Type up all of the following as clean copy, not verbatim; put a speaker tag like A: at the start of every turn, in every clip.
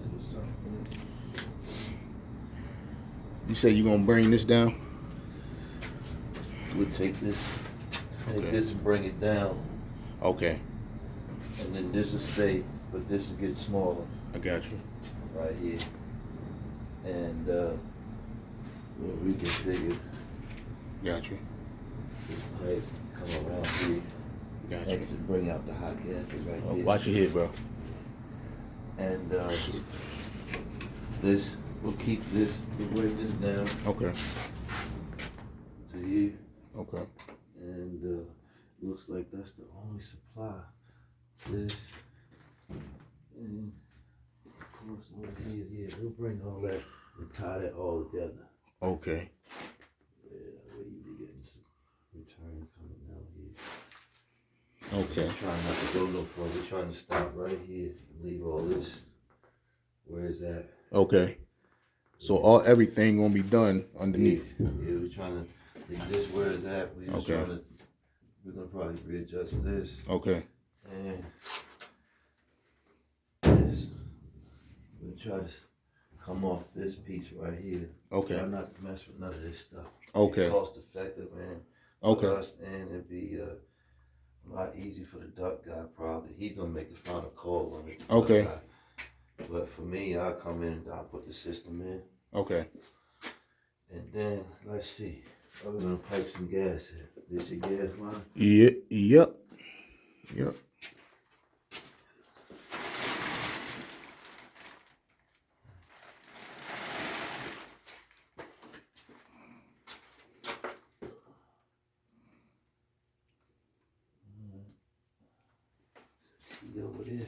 A: to the sun.
B: You say you gonna bring this down?
A: We'll take this
B: Okay.
A: and bring it down,
B: Okay,
A: and then this will stay, but this will get smaller
B: I got you.
A: right here. And we'll reconfigure
B: Got you.
A: this pipe, come around here,
B: Got you.
A: exit, bring out the hot gases right
B: Oh,
A: here.
B: watch your head, bro.
A: And
B: Shit.
A: this, we'll bring this down
B: Okay.
A: to here.
B: Okay.
A: And looks like that's the only supply. This and of course over here, yeah, we'll bring all that and tie that all together.
B: Okay.
A: Yeah, that way you be getting some returns coming out here.
B: Okay.
A: Trying not to go no further. We're trying to stop right here and leave all this. Where is that?
B: Okay. So everything gonna be done underneath.
A: Yeah, we're trying to leave this where it's at. We're just
B: Okay.
A: we're gonna probably readjust this.
B: Okay.
A: And this, we'll try to come off this piece right here.
B: Okay.
A: Try not to mess with none of this stuff.
B: Okay.
A: It's cost effective, man.
B: Okay.
A: For us, and it'd be a lot easier for the duck guy probably. He's gonna make the final call on it. the duck
B: Okay.
A: guy. But for me, I'll come in and I'll put the system in.
B: Okay.
A: And then, let's see. I'm gonna pipe some gas in. This your gas line?
B: Yeah. Yep. Yep.
A: See over there.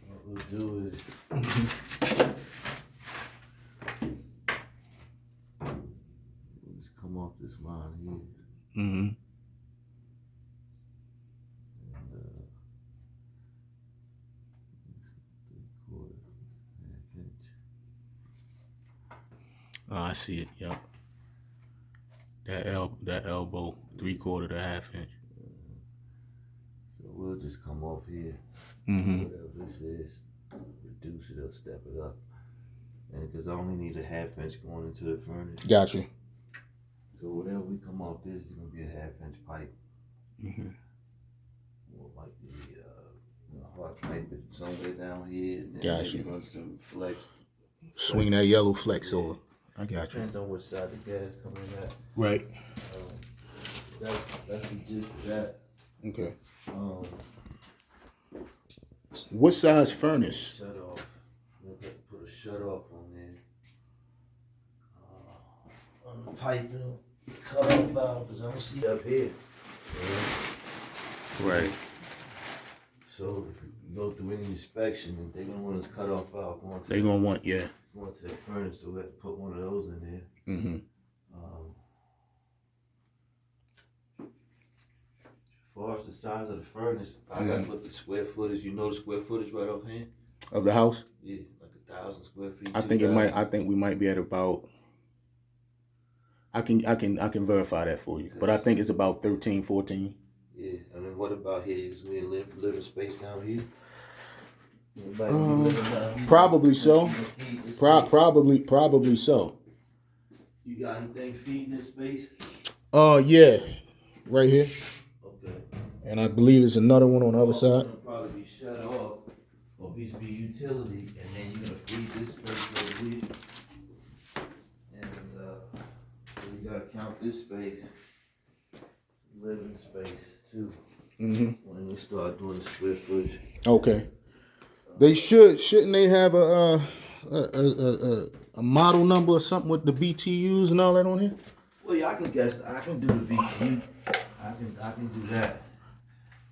A: What we'll do is we'll just come off this line here.
B: Mm-hmm.
A: And 3/4, ½ inch.
B: Oh, I see it. Yep. That elbow 3/4 to ½ inch.
A: So we'll just come off here.
B: Mm-hmm.
A: Whatever this is, reduce it or step it up. And because I only need a ½ inch going into the furnace.
B: Got you.
A: So whatever we come off this is gonna be a ½ inch pipe.
B: Mm-hmm.
A: Or it might be hard pipe it somewhere down here and then
B: Gotcha.
A: maybe run some flex.
B: Swing that yellow flex over. I got you.
A: Depends on which side the gas coming at.
B: Right.
A: That's the gist of that.
B: Okay.
A: What
B: size furnace?
A: Shut off. We'll put a shut off on there. On the piping, cut off valve, because I don't see up here.
B: Right.
A: So if you go through any inspection, they're gonna want us cut off valve going to
B: They gonna want
A: the furnace, so we have to put one of those in there.
B: Mm-hmm.
A: As far as the size of the furnace, I gotta look at the square footage. You know the square footage right offhand?
B: Of the house?
A: Yeah, like 1,000 square feet.
B: I think
A: 2,000.
B: we might be at about. I can verify that for you, but I think it's about 13, 14.
A: Yeah, and then what about here? Is we living space down here? Anybody living down here?
B: Probably so.
A: Feed this space?
B: Probably so.
A: You got anything feeding this space?
B: Yeah, right here,
A: Okay.
B: and I believe there's another one on the other side.
A: It'll probably be shut off, or be utility, and then you're gonna feed this space over here. And so you gotta count this space, living space too.
B: Mm-hmm.
A: When we start doing the square footage.
B: Okay. They shouldn't they have a model number or something with the BTUs and all that on here?
A: Well, yeah, I can guess. I can do the BTU. I can do that.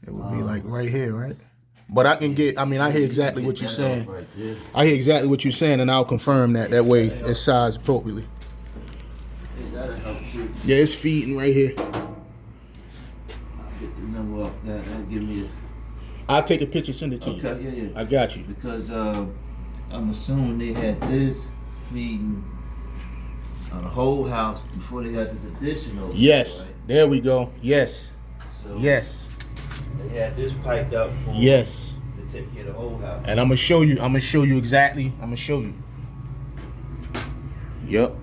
B: It would be like right here, right? But I can get. I mean, I hear exactly what you're saying.
A: Right there.
B: I hear exactly what you're saying, and I'll confirm that. That way, it's sized appropriately.
A: Yeah, that'll help too.
B: Yeah, it's feeding right here.
A: I'll get the number off that. That'll give me
B: I'll take a picture, send it to you.
A: Okay, yeah.
B: I got you.
A: Because I'm assuming they had this feeding on the whole house before they got this addition over
B: Yes.
A: there, right?
B: There we go. Yes.
A: So
B: Yes.
A: they had this piped up for
B: Yes.
A: to take care of the whole house.
B: And I'm gonna show you exactly. I'm gonna show you. Yep.